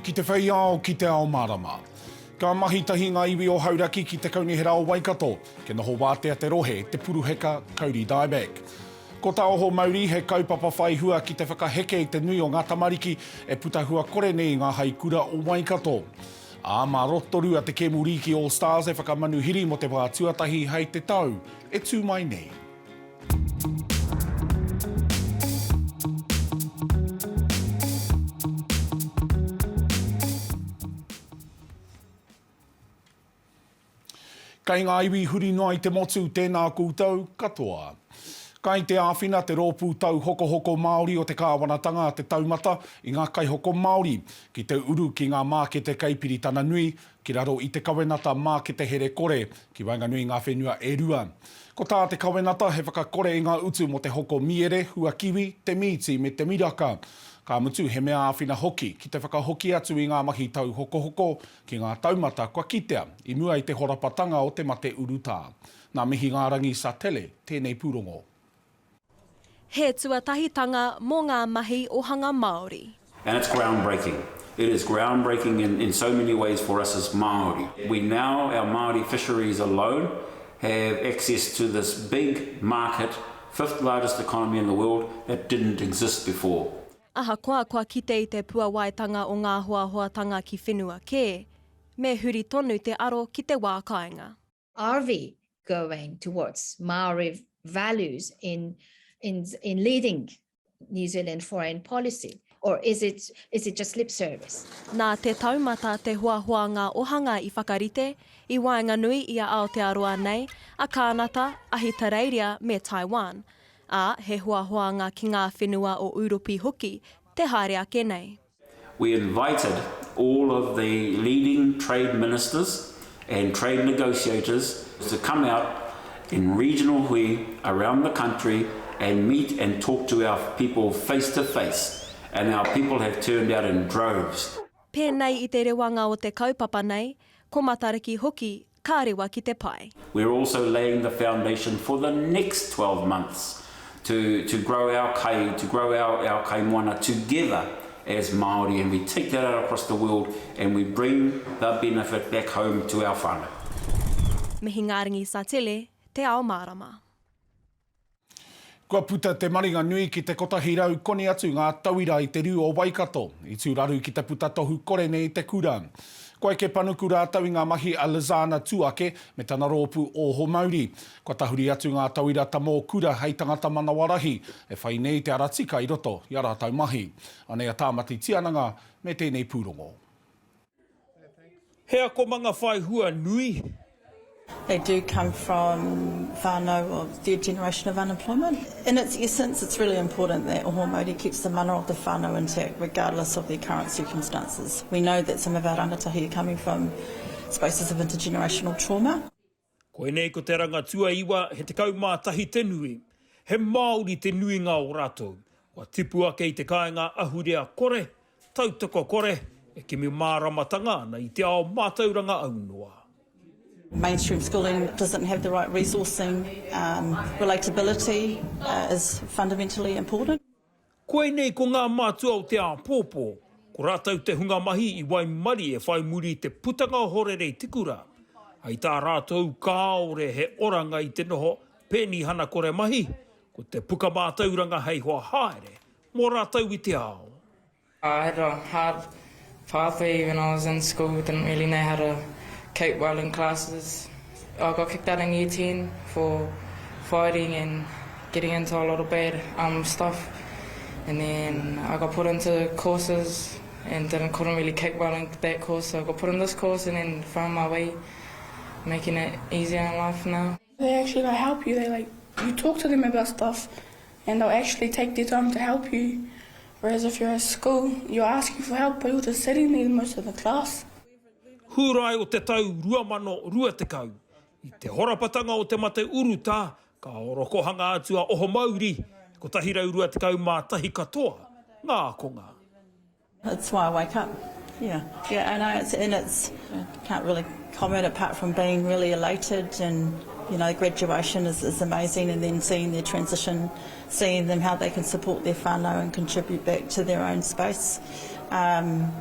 Ki te whei ao ki Te Ao Mārama. Ka mahitahi ngā iwi o Hauraki ki te kaunihera o Waikato, ke noho wātea te rohe, te puruheka, Kauri Dieback. Ko tā Oho Mauri he kaupapa whai hua ki te whakaheke i te nui o ngā tamariki e puta hua kore nei ngā haikura o Waikato. Mā Rotorua te kēmu riki All Stars e whakamanuhiri mo te wā tuatahi hei te tau, e tū mai nei. Kei ngā iwi huri noa i te motu tēnā koutou katoa. Kai te āwhina te rōpū tau hoko Mauri o te kāwanatanga te taumata i ngā kaihoko Mauri ki te uru ki ngā mākete kaipiri tana nui ki raro i te kawenata mākete here kore ki Wainganui ngā whenua e rua. Ko tā te kawenata he whakakore i ngā utu mo te hoko miere, hua kiwi, te miti me te miraka. Ka mutu he mea āwhina hoki ki te whakahoki atu i ngā mahi tau hoko ki ngā taumata kua kitea i mua i te horapatanga o te mate urutā. Nā mihi ngā rangi sa tele, tēnei pūrongo. He tuatahitanga mō ngā mahi ohanga Māori. And it's groundbreaking. It is groundbreaking in so many ways for us as Māori. We now, our Māori fisheries alone, have access to this big market, fifth largest economy in the world, that didn't exist before. Aha kua kite i te puawaitanga o ngā hoahoatanga ki whenua kē, me huri tonu te aro ki te wā kāinga. Are we going towards Maori values in leading New Zealand foreign policy, or is it just lip service? Nā te taumata te huahua ngā ohanga i whakarite, i Wainganui i a Aotearoa nei, a Kānata, Ahitareiria me Taiwan. He huahuanga ki ngā whenua o Uropi hoki, te haere ake nei. We invited all of the leading trade ministers and trade negotiators to come out in regional whei around the country and meet and talk to our people face to face. And our people have turned out in droves. Pēnei I te rewanga o te kaupapa nei, ko matariki hoki, ka rewa ki te pai. We're also laying the foundation for the next 12 months. To grow our kai, to grow our kaimoana together as Māori, and we take that out across the world and we bring the benefit back home to our whānau. Mihi ngā ringi sa tele, Te Ao Mārama. Kua puta te maringa nui ki te kotahi rau koni atu ngā tauira I te riu o Waikato, I tūraru ki te puta tohu kore nei te kura. Koe ke panuku rātau I ngā mahi a Lizana tuake me tana rōpū Oho Mauri. Kua tahuri atu ngā tauira tamo kura hei tangata manawarahi e whai nei te aratika I roto I a rātau mahi. Anei a tāmati tiananga me tēnei pūrongo. Hea komanga whai hua nui. They do come from whānau of third generation of unemployment. In its essence, it's really important that Oho Mauri keeps the mana of the whānau intact regardless of their current circumstances. We know that some of our rangatahi are coming from spaces of intergenerational trauma. Koe nei ko te rangatua iwa he te kaumātahi te nui. He Māori te nui ngā o rātou. Wa tipu ake I te kāinga ahurea kore, tautoko kore, e kimi māramatanga na I te ao mātauranga aunoa. Mainstream schooling doesn't have the right resourcing. Relatability is fundamentally important. Koe nei ko ngā mātua o te āpōpō, ko rātau te hunga mahi I Waimari e whai muri te putanga horere I tikura. Ai tā rātou kāore he oranga I te noho pēni hana kore mahi, ko te puka mātauranga hei hoa haere, mō rātau I te ao. I had a hard pathway when I was in school, didn't really know how to cope well in classes. I got kicked out in year 10 for fighting and getting into a lot of bad stuff. And then I got put into courses and couldn't really cope well in that course. So I got put in this course and then found my way, making it easier in life now. They actually help you. You talk to them about stuff and they'll actually take their time to help you. Whereas if you're at school, you're asking for help, but you're just sitting there most of the class. Hurai o te tau ruamano rua te kau. I te horapatanga o te mate urutā, ka orokohanga atua Oho Mauri, ko tahirau rua te kau mātahi katoa, ngā konga. That's why I wake up. Yeah, I know I can't really comment apart from being really elated and, graduation is amazing, and then seeing their transition, seeing them how they can support their whānau and contribute back to their own space.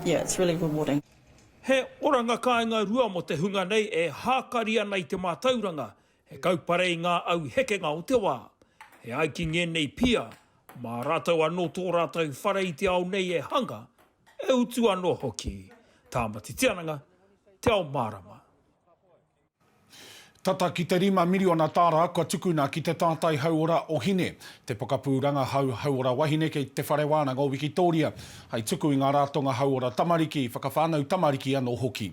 It's really rewarding. He oranga kāinga rua mo te hunga nei e hākaria nei te mātauranga, he kauparei ngā au hekenga o te wā. He aiki nei pia, mā rātou anō tō rātou wharei te ao nei e hanga, e utu anō hoki. Tāmati tiananga, Te Ao Mārama. Tata ki te 5 miliona tāra kua tukuna ki te tātai hauora o hine. Te pakapūranga hauora wahine kei te whare wānanga o Victoria. Hei tuku I ngā rātonga hauora tamariki, whakawhānau tamariki anō hoki.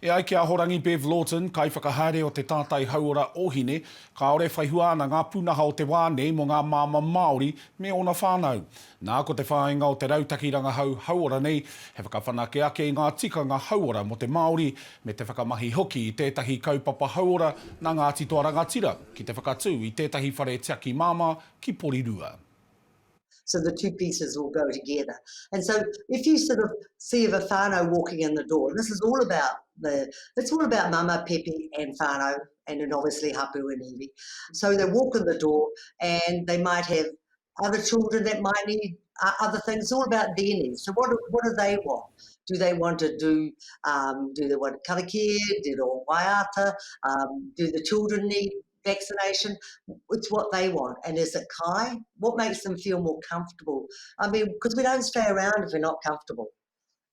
E ai ki a horangi Bev Lawton, kai whakahaere o te tātai hauora o hine, ka ore whaihua ana ngā punaha o te wāne mo ngā māma Māori me ona whānau. Nā ko te whāinga o te rautakiranga hauora nei, he whakawhanake ake I ngā tikanga hauora mo te Māori, me te whakamahi hoki I tētahi kaupapa hauora nā Ngāti Toa Rangatira, ki te whakatū I tētahi whare tiaki māma ki Porirua. So the two pieces will go together. And so if you sort of see a whānau walking in the door, this is all about Mama, Pepe and whānau, and then obviously Hapu and Iwi. So they walk in the door and they might have other children that might need other things. It's all about their needs. So what do they want? Do they want to do they want kaupapa? Do they want waiata? Do the children need vaccination? It's what they want. And is it kai? What makes them feel more comfortable? I mean, because we don't stay around if we're not comfortable.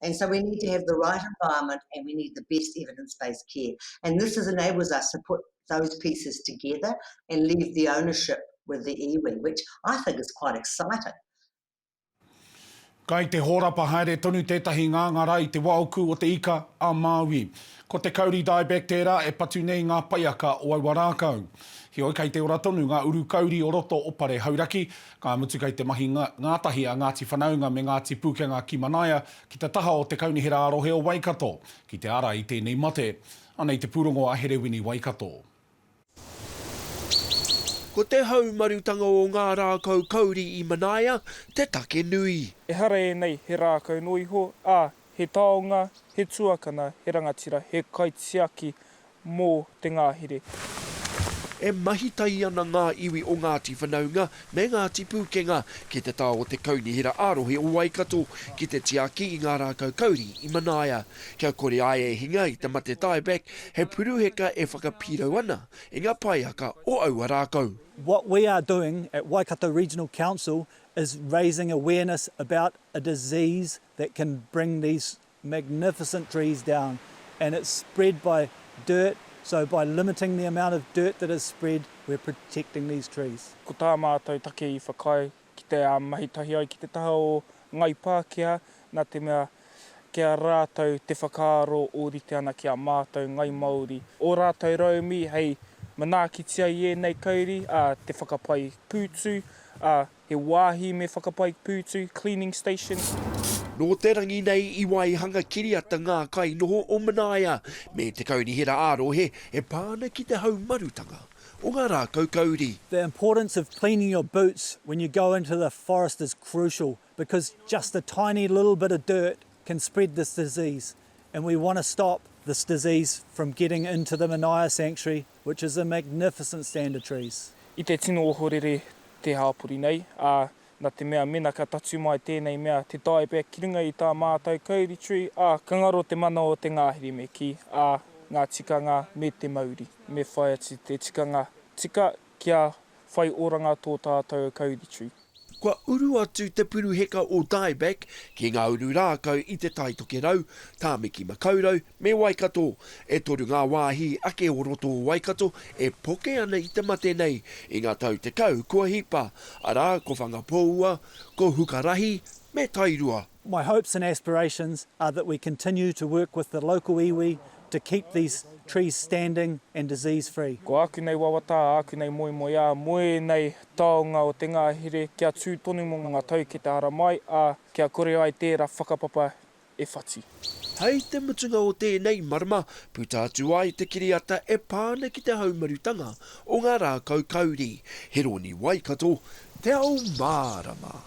And so we need to have the right environment and we need the best evidence-based care. And this enables us to put those pieces together and leave the ownership with the iwi, which I think is quite exciting. Kai te horapa haere tonu tētahi ngāngara I te wauku o te ika a Māui. Ko te Kauri Dieback tērā e patu nei ngā paiaka o Waikato. He oi kai te ora tonu ngā uru kauri o roto opare Hauraki, ka mutu kai te mahi ngātahi a Ngāti Whanaunga me Ngāti Pūkenga ki Manaia, ki te taha o te kaunihera a rohe o Waikato, ki te ara I tēnei mate, anei te pūrongo a Herewini Waikato. Ko te haumarutanga o ngā rākau kauri I Manaia, te take nui. E hara e nei he rākau nui ho, he taonga, he tuakana, he rangatira, he kaitiaki mō te ngāhere. E mahitahi ana ngā iwi o Ngāti Whanaunga me Ngāti Pūkenga ki te tā o te kaunihera ārohe o Waikato ki te tiaki I ngā rākau kauri I Manaia. Kia kore ai e hinga I te mate Dieback, he puruheka e whakapirau ana I ngā paiaka o aua rākau. What we are doing at Waikato Regional Council is raising awareness about a disease that can bring these magnificent trees down, and it's spread by dirt. So by limiting the amount of dirt that is spread, we're protecting these trees. Ko tā mātou take I whakai ki te mahitahi ai ki te taha o ngai Pākehā, nā te mea kia rātou te whakaaro o rite ana ki a mātou ngai Māori. O rātou raumi hei manakitia I nei kauri, te whakapai pūtu, he wāhi me whakapai pūtu, cleaning station. Nō te rangi nei I wai hanga kiri ata ngā kai noho o Manaia, me te kaunihera ārohe e pāna ki te haumarutanga o ngā rākau kauri. The importance of cleaning your boots when you go into the forest is crucial, because just a tiny little bit of dirt can spread this disease, and we want to stop this disease from getting into the Manaia Sanctuary, which is a magnificent stand of trees. I te tino o horere te hāpuri nei, nā te mea mena ka tatu mai tēnei mea te Dieback ki runga I tā mātou kauri tree, ka ngaro te mana o te ngāhere me ki, ngā tikanga me te Māori, me whai ati te tikanga tika kia whai oranga tō tātou kauri tree. Kua uru atu te puruheka o Dieback ki ngā uru rākau I te taitoke rau, tāmiki makaurau me Waikato, e toru ngā wāhi ake o roto o Waikato e poke ana I te mate nei I ngā tau te kau kua hipa, arā ko whangapōua, ko hukarahi me tairua. My hopes and aspirations are that we continue to work with the local iwi to keep these trees standing and disease-free. Ko aku nei wawata, aku nei moe moe nei taonga o te ngāhere, kia tū tonu mo ngā tau ki te ara mai, kia kore ai tērā whakapapa e whati. Hei te mutunga o tēnei marama, puta atu ai te kiriata e pāna ki te haumarutanga o ngā rākau kauri. He roni Waikato, Te Ao Mārama.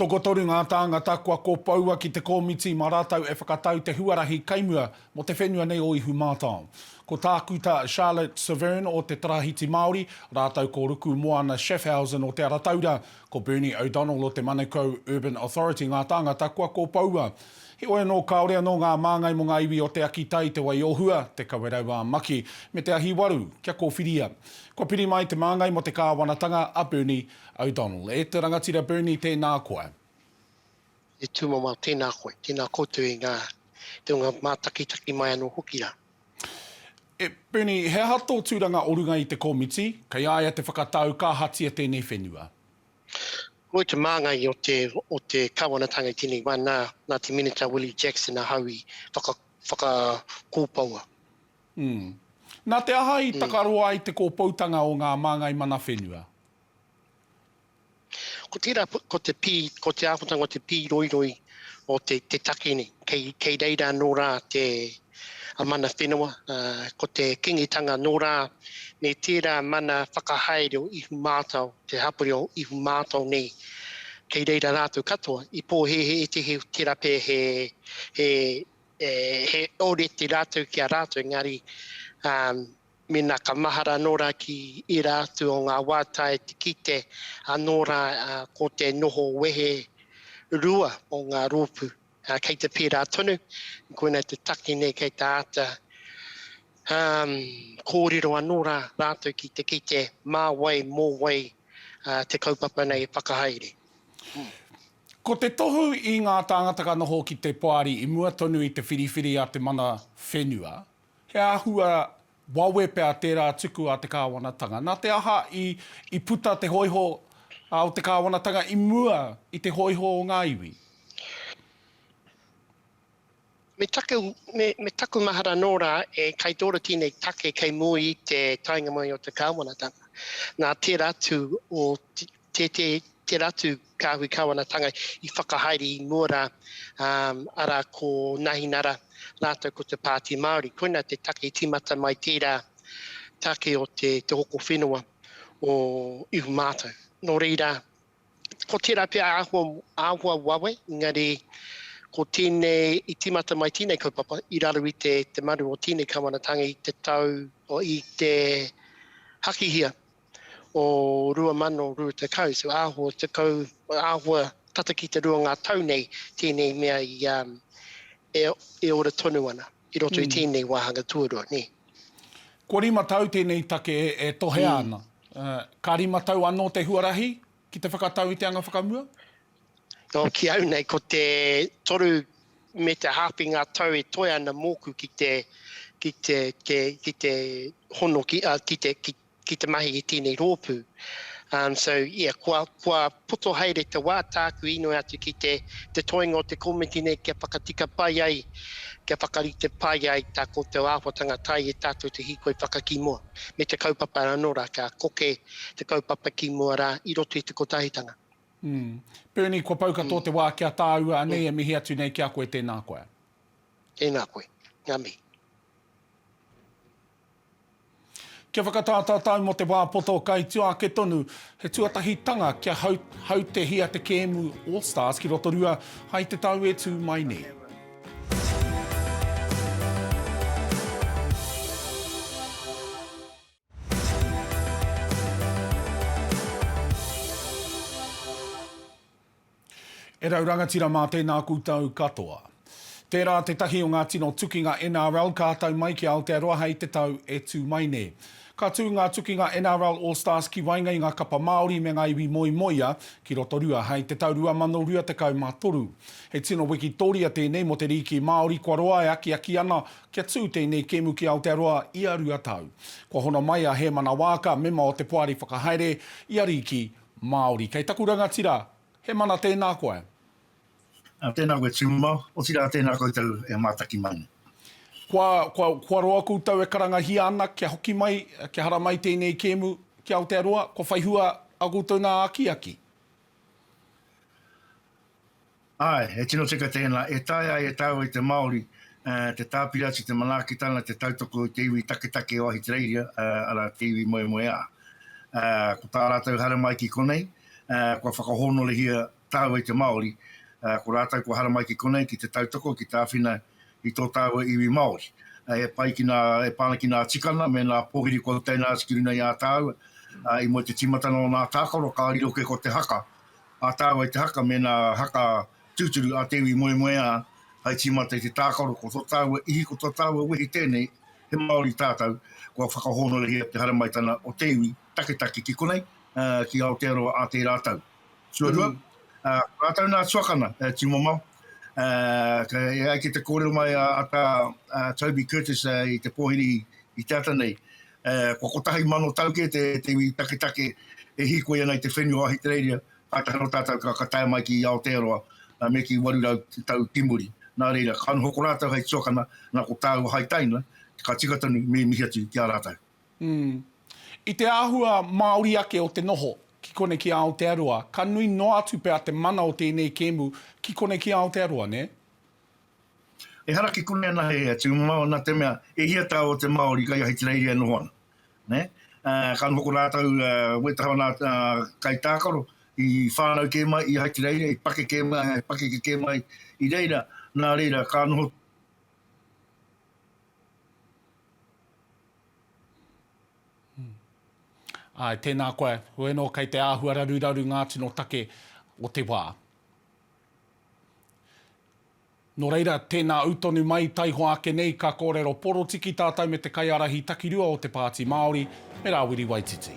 Tokotoru ngā tāngata kua kōpaua ki te komiti mā rātau e whakatau te huarahi kaimua mo te whenua nei o ihu mātau. Ko tākuta Charlotte Severn o te Tarahiti Māori, rātau ko Ruku Moana Schaffhausen o te Arataura, ko Bernie O'Donnell o te Manukau Urban Authority ngā tāngata kua kōpaua. He oe no kaorea no ngā māngai mo ngā iwi o te akitai te wai ohua, te kawerau maki, me te ahi waru, kia kōwhiria. Ko piri mai te māngai mo te kāwanatanga a Bernie O'Donnell. E te rangatira Bernie tēnā koe. E tūmama tēnā koe, tēnā koutou i ngā te ngā mātakitaki mai anō hoki rā. Bernie, he hato tūranga orunga i te komiti, kai aia te whakatau ka hatia tēnei whenua? Koe te māngai o te kāwanatanga i tēnei wā nā te Minita Willie Jackson a hau i whakakōpaua. Nā te aha i takaroa i te kōpautanga o ngā māngai mana whenua? Ko tērā, ko te āwhatanga o te pī roiroi o te take ni, kei reira nō rā te mana whenua, ko te kingitanga nō rā, me tērā mana whakahaere o ihu mātau, te hapuri o ihu mātau nei, kei reira rātou katoa, i pō he te he tērā pē he ore te rātou ki a rātou, engari, me nā ka mahara nō rā ki i rātou o ngā wātea te kite, nō rā ko te noho wehe rua o ngā rōpu, kei te pērā tonu, koina te taki nei kei te āta, kōrero anō rā rātou ki te kite, mā wai, mō wai, te kaupapa nei whakahaere. Ko te tohu i ngā tāngata ka noho ki te poari i mua tonu i te whiriwhiri a te mana whenua, he āhua wawe pēr tērā tuku a te kāwanatanga. Nā te aha i puta te hoiho o te kāwanatanga i mua i te hoiho o ngā iwi? Me taku mahara nō rā e kai tōra tēnei take kei mui i te tainga mai o te kāwanatanga. Nā te ratu o te ratu kāhui kāwanatanga i whakahaere i mua rā ara ko nahinara rātou ko te Pāti Māori. Koina te take timata mai tērā take o te hoko whenua o ihu mātou. Nō reira, ko tērā pia āhua wawe, ngari ko tēnei i timata mai tēnei kaupapa, i raru i te maru o tēnei kāwanatanga i te tau o i te hakihia o rua mano, rua te kau. So āhua tata ki te rua ngā tau nei tēnei mea e ora tonu ana, i roto i tēnei wāhanga tuarua, ne. Ko rima tau tēnei take e tohe ana. Ka rima tau anō te huarahi ki te whakatau i te anga whakamua? No, ki au nei, ko te toru me te hāpi ngā tau e toi ana mōku ki te hono, ki te mahi i tēnei rōpū. So, yeah, kua poto haere te wā tāku ino atu ki te toinga o te komiti nei kia whakatika pai ai, kia whakarite pai ai tā ko te āwhatanga tai e tātou te hikoi whakakimoa. Me te kaupapa anora, ka koke te kaupapa ki mua rā i roto i te kotahitanga. Bernie, kua paukato te wā kia tāua anei e mihi atu nei kia koe tēnā koe. Tēnā koe, ngā mihi. Kia whakatātātau mo te wāpoto kai tua ke tonu, he tuatahi tanga kia hau te hia te kēmu All Stars ki Rotorua, hai te tau e tū mai ne. E rau rangatira mā tēnā kūtau katoa. Tērā te tahi o ngā tino tukinga NRL ka tau mai ki Aotearoa hei te tau e tū mai ne. Ka tū ngā tukinga NRL All Stars ki wainga i ngā kapa Māori me ngā iwi moia ki Rotorua hei te tau 2023. He tino Wikitoria tēnei mo te riki Māori kua roa e aki ana kia tū tēnei kēmu ki Aotearoa i a rua tau. Kua hona mai a he mana wāka mema o te poari whakahaere i a riki Māori. Kei taku rangatira, he mana tēnā koe. Tēnā koe tūmau, o tira tēnā koe tau e mātaki mani. Kua roa kūtau e karangahi ana, kia hoki mai, kia hara mai tēnei kēmu ki Aotearoa, ko whaihua a kūtau nā aki. Ai, e tino tika tēnā, e taia e tau i te Māori, te tāpirati, te manakitanga, te tautoko i te iwi take o ahi te reiria, ara te iwi moe a. Ko tā rātou hara mai ki konei, kua whakahono le hia tāua i te Māori, ko rātou ko haramai ki konei, ki te tautoko, ki te awhina i tō tāua iwi Māori. E pāna ki nā tikana, me nā pōhiri ko tēnā skiruna i a tāua, i mo te timatana o nā tākaro, ka ariroke ko te haka. A tāua i te haka, me nā haka tūturu a te iwi moe moe a, hai timata i te tākaro, ko tō tāua ihi, ko tō tāua wehi tēnei, he Māori tātou, kua whakahonore hea te haramaitana o te iwi, take ki konei, ki Aotearoa a te rātau. Suarua, rātau nā tuakana, timomau, ka ai ki te kōrero mai a tā Toby Curtis i te pōhiri i te ata nei, kua kotahi mano tauke te iwi take e hiko ia nei te whenua ahi te reiria, kātahano tātou ka tae mai ki Aotearoa, me ki warurau tau timuri. Nā reira, kanu hoko rātau hei tuakana, nā ko tāu hai taina, ka tikatanu me mihi atu ki a rātau. I te āhua Māori ake o te noho, ki kone ki Aotearoa, ka nui no atu pēr te mana o tēnei kēmu, ki kone ki Aotearoa, ne? E haraki kone ana hea, tū mau nā te mea, e hia tā o te Māori kai ahi te reiria nohoana. Ne? Kanu hoko rātau, wetahawa nā kai tākaro, i whānau kēmai, i ahi te reiria, i pake kēmai, i reira, nā reira, kanu hoko Ai, tēnā koe, hoi no kei te āhua raru ngā tino take o te wā. No reira, tēnā utonu mai taiho ake nei ka kōrero porotiki tātou me te kaiarahi takirua o te pāti Māori, me rāwiri Waititi.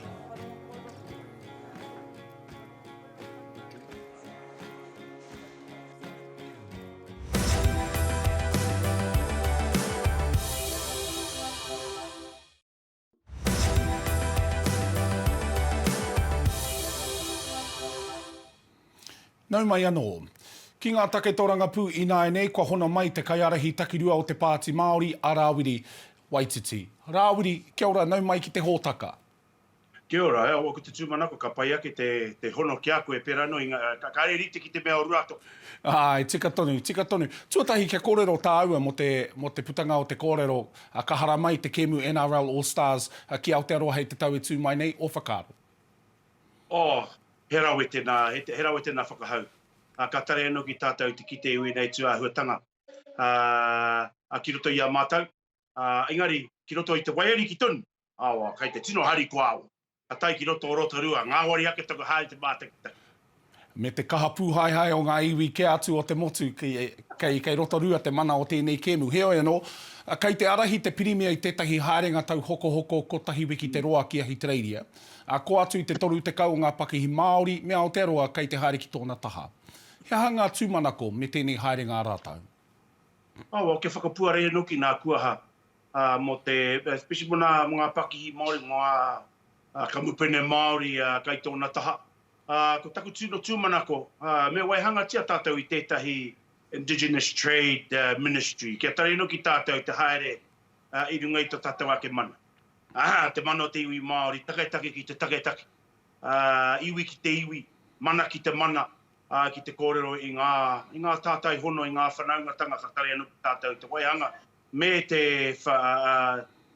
Nau mai anō. Ki ngā take toranga pū i nā nei, kua hona mai te kaiarahi takirua o te pāti Māori a Rāwiri Waititi. Rāwiri, kia ora, nau mai ki te hōtaka. Kia ora, o ko te tūmanako ka pai ake te hono ki a koe pera no, ka kare rite ki te mea o ruato. Ai, tika tonu. Tuatahi kia kōrero tā aua mo te putanga o te kōrero, ka hara mai te kēmu NRL All-Stars ki Aotearoa hei te tau e tū mai nei, o whakaro. He rau e tēnā whakahau. Ka tare anō ki tātou te kite iwi nei tū āhuatanga. Ki roto i a mātou. Engari, ki roto i te waiari ki tonu. Kai te tino hari ko au. Ka tai ki roto o Rotorua. Ngā wari ake toko haere te mātakitaki. Me te kaha pūhaihai o ngā iwi ke atu o te motu kei Rotorua te mana o tēnei kēmu. Heo anō, kei te arahi te pirimia i tētahi haerenga tau hoko kotahi wiki te roa ki ahi te reiria. Ko atu i te toru te kau o ngā pakihi Māori, me Aotearoa kei te haere ki tōna taha. Hea hanga tūmanako me tēnei haerenga rātau. Ke whakapuare anō ki nā kuaha. Mo te, especially mo ngā pakihi Māori, ngā kamupene Māori kei tōna taha. Ko taku tūno tūmanako, me waihanga tia tātou i tētahi Indigenous Trade Ministry. Kia tare anō ki tātou te haere i runga i tō tātou ake mana. Te mana o te iwi Māori, taketake ki te taketake. Iwi ki te iwi, mana ki te mana, ki te kōrero i ngā tātai hono, i ngā whanaungatanga ka tare anō ki tātou te waihanga. Me te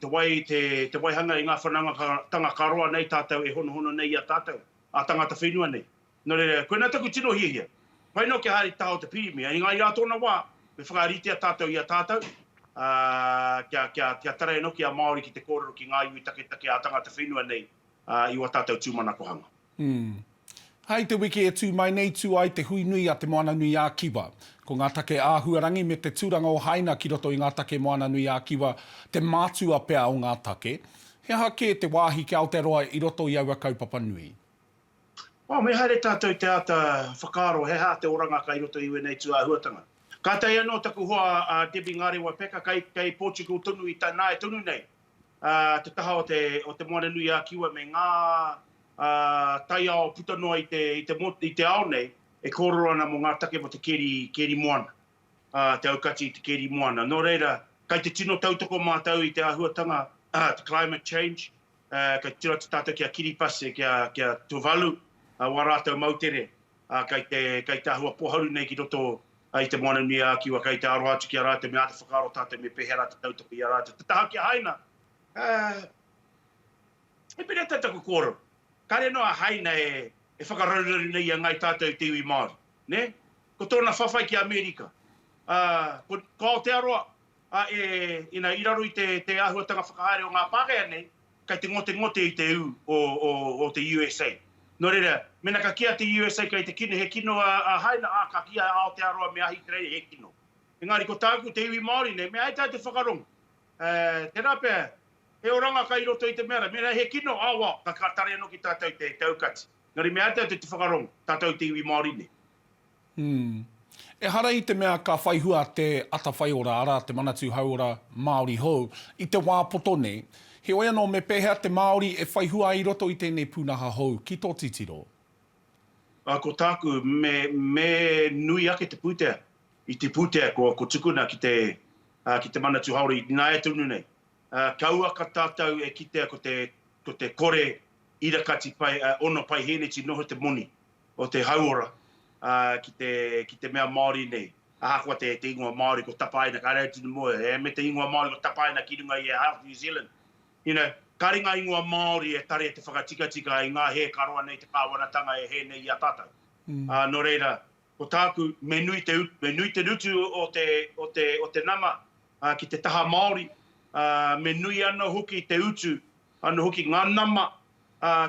waihanga i ngā whanaungatanga ka roa nei tātou e hono nei a tātou. A tangata whenua nei. Nō reira, koe nā taku tino hihia. Pai no ke haere taho te pirimia. I ngā i rātona wā, me whakaritea tātou i a tātou. Kia tare no ki a Māori ki te kōrero ki ngā iwi take a tangata whenua nei i wa tātou tūmanako hanga. Hei te wiki e tū mai nei tū ai te hui nui a te moana nui a kiwa. Ko ngā take āhuarangi me te tūranga o haina ki roto i ngā take moana nui a kiwa, te mātua pea o ngā take. He hake te wāhi ki Aotearoa i roto i aua kaupapa nui. Me haere tātou te ata whakaro, he hā te oranga ka i roto iwe nei tū āhuatanga. Ka tai anō taku hoa Debbie Ngāre Wapeka, kei Portugal tonu i tā nāe tonu nei. Te taha o te moana nui a kiwa me ngā tai ao puta noa i te ao nei, e kōrero ana mo ngā take mo te keri moana. Te aukati i te keri moana. Nō reira, kei te tino tautoko mātau i te āhuatanga, te climate change, kei tira te tātou kia kiripase, kia tuvalu, wa rātou mautere, kei te ahua poharu nei ki roto ai te moana nui a kiwa, kei te aroha atu ki a rātou, me ata whakaro tātou me pehera te tautoko i a rātou. Te taha ki a haina, e pere tātou kōrero. Kare no a haina e whakararuru nei a ngai tātou te iwi Māori. ne? Ko tōna whawhai ki Amerika. Ko Aotearoa, ina iraru i te āhuatanga whakahaere o ngā Pākehā nei, kai te ngote i te u o te USA. No reira, mena ka kia te USA kai te kine he kino a haina ka kia Aotearoa me ahi krei he kino. Engari ko tāku te iwi Māori nei, me aitai te whakarongo. Tēnā pēr, he oranga kai roto i te mera, mena he kino awa ka tare anō ki tātou te taukati. Ngari me aitai te whakarongo, tātou te iwi Māori nei. E hara i te mea ka whaihua te atawhai ora ara, te manatu haura Māori hou, i te wā poto nei, he oia no me pēhea te Māori e whaihua i roto i tēnei pūnaha hou, ki tō titiro? Ko tāku, me nui ake te puta. I te puta ko tukuna ki te manatu haura i nā e tunu nei. Kaua ka tātou e kitea ko te kore irakati pai, ono pai heneti noho te moni o te hauora. Ki te mea Māori nei. Ahakua te ingoa Māori ko tapaina, ka reo tunu moe, me te ingoa Māori ko tapaina ki runga i Half New Zealand. You know, ka ringa ingoa Māori e tare te whakatika i ngā he karoa nei te kāwanatanga e he nei i a tātou. No reira, ko tāku, me nui te rutu o te nama ki te taha Māori, me nui ana hoki te utu, ana hoki ngā nama,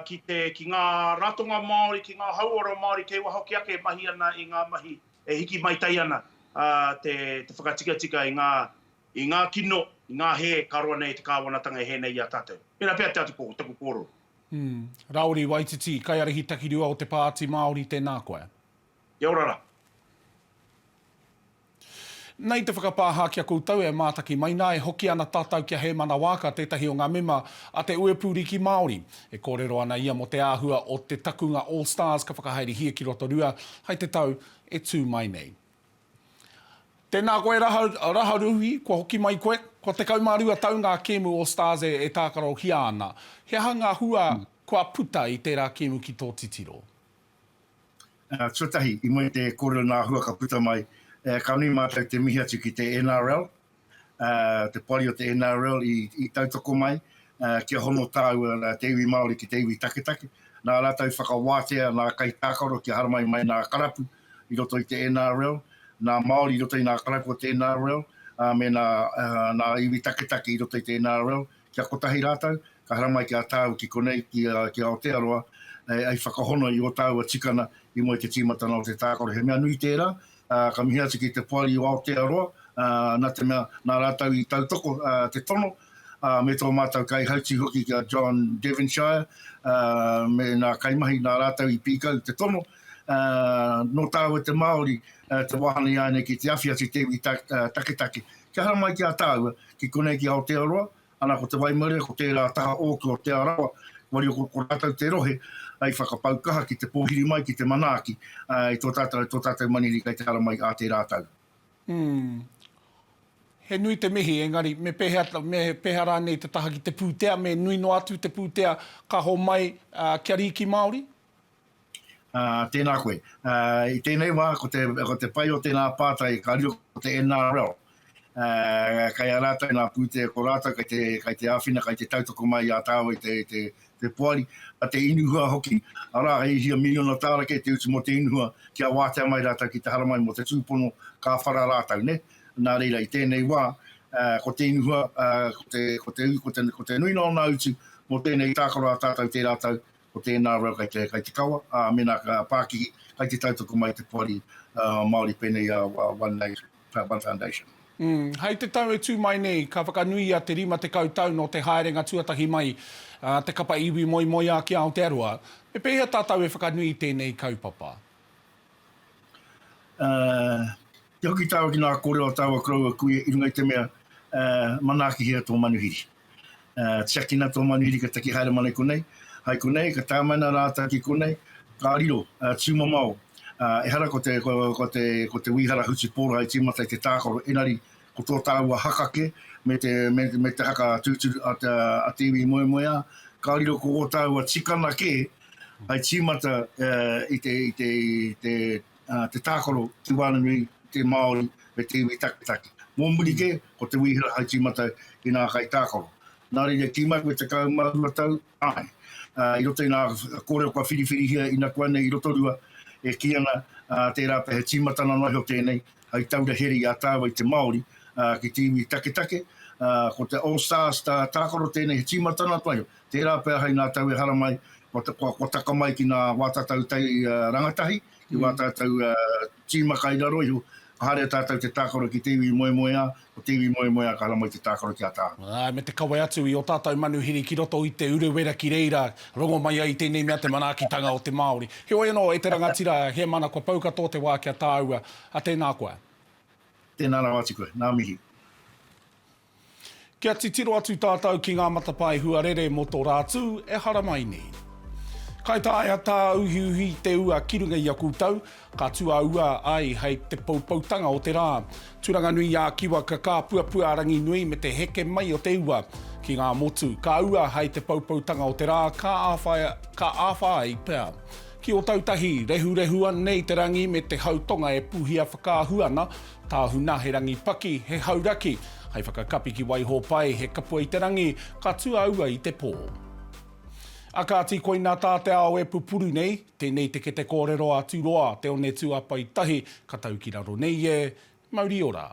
ki ngā ratonga Māori, ki ngā hauora Māori, kei wahoki ake mahi ana i ngā mahi, e hiki maitai ana te whakatika i ngā kino, i ngā he karoa nei te kāwanatanga e he nei i a tātou. Pena pēr tātou taku koro. Rauri Waititi, kai arihi takirua o te Pāti Māori tēnā koe. Ia orara. Nei te whakapāha kia koutou e mātaki maina e hoki ana tātou kia he mana wāka tētahi o ngā mema a te uepuriki Māori. E kōrero ana ia mo te āhua o te takunga All Stars ka whakahaere hia ki Rotorua, hai te tau e tū mai nei. Tēnā koe raharuhi, kua hoki mai koe, ko te kaumārua tau ngā kēmu All Stars e tākaro hia ana. He hanga hua kua puta i tērā kēmu ki tō titiro? Tuatahi, i moi te kōrero nā hua ka puta mai. Kauni mātou te mihi atu ki te NRL, te pari o te NRL i tautoko mai, kia hono tāu te iwi Māori ki te iwi taketake. Nā rātou whakawātea, nā kai tākaro kia haramai mai nā karapu i roto i te NRL, nā Māori i roto i nā karapu o te NRL, me nā iwi taketake i roto i te NRL, kia kotahi rātou, ka haramai kia tāu ki konei ki Aotearoa, ai whakahono i o tāu a tikana i moi te tīmata nā o te tākaro. He mea nui tērā, ka mihi atu ki te poari o Aotearoa, nā te mea, nā rātau i tautoko te tono, me tō mātou kai hauti hoki ki a John Devonshire, me nā kaimahi nā rātau i pīkau te tono, no tāu e te Māori, te wahana i ane ki te awhi atu te iwi taketake. Kia hara mai ki a tāu, ki konei ki Aotearoa, ana ko te Waimare, ko tērā taha o ki o te arawa, wari o ko rātau te rohe, ai whakapaukaha ki te pōhiri mai, ki te manaaki, i tō tātou maniri kai te hara mai a te rātau. He nui te mihi, engari, me pēhea rānei te taha ki te pūtea, me nui no atu te pūtea ka ho mai kia riki Māori? Tēnā koe. I tēnei wā, ko te pai o tēnā pātai, ka rio ko te NRL. Kai a rātou nā pūtea ko rātou, kai te āwhina, kai te tautoko mai a tāu i te poari, a te inuhua hoki, ara hei hia miliona tārake te utu mo te inuhua kia wātea mai rātou ki te haramai mo te tūpono ka whara rātou, ne? Nā reira, i tēnei wā, ko te inuhua, ko te nui nō nā utu, mo tēnei tākaro a tātou te rātou, ko te NRL kai te kawa, mena ka Pākihi, kai te tautoko mai te poari Māori pēnei One Foundation. Hei te tau e tū mai nei, ka whakanui a te rima te kautau no te haerenga tuatahi mai, te kapa iwi moi a ki Aotearoa. Me pēhea tātou e whakanui tēnei kaupapa? Te hoki tāua ki nā kōrero tāua kraua kui i runga i te mea manaki hea tō manuhiri. Tiakina tō manuhiri ka taki haere mana konei, hai konei, ka tāmaina rāta ki konei, ka riro, tūmamau. E hara ko te wihara hutu pōra i tīmata i te tākoro, enari ko tō tāua hakake, me te haka tūturu a te iwi moemoea, ka riro ko o tāua tikana ke, ai tīmata i te tākoro, te wānanui, te Māori, me te iwi taketake. Mō muri ke, ko te wihara hai tīmata i nā kai tākoro. Nā reira tīmai koe te kaumarua tau, ai. I roto i nā kōreo kua whiriwhiri hia i nā kuane i Rotorua, e kiana tērā pe he tīmatana nohi o tēnei, hei taura heri a tāua i te Māori, ki te iwi take, ko te All Stars tākoro tēnei he tīmatana toio. Tērā pe hei nā tau e hara mai, ko taka mai ki nā wātatau tei rangatahi, ki wātatau tīmaka i raro iho, hare tātou te tākoro ki te iwi moe o te iwi moe ka hara mai te tākoro ki a tā. Me te kawe atu i o tātou manuhiri ki roto i te urewera ki reira, rongo mai ai tēnei mea te manakitanga o te Māori. He oi anō, e te rangatira, he mana kua paukato te wā kia tāua, a tēnā koe. Tēnā rā wāti koe, nā mihi. Kia titiro atu tātou ki ngā matapai huarere mo tō rātū, e hara mai nei. Kai tāia tā uhi te ua kirunga i a kūtau, ka tua ua ai hei te paupautanga o te rā. Turanga nui a kiwa ka pua arangi nui me te heke mai o te ua ki ngā motu. Ka ua hei te paupautanga o te rā, ka āwhai pēr. Ki o tautahi, rehu nei te rangi me te hautonga e puhia whakāhuana, tā huna he rangi paki, he hauraki, hei whakakapi ki waiho pai, he kapua i te rangi, ka tua ua i te pō. A ka ti koe nā tā te ao e pupuru nei, tēnei te ke te kōrero a tūroa, te one tū a pai tahi, ka tau ki raro nei e, mauri ora.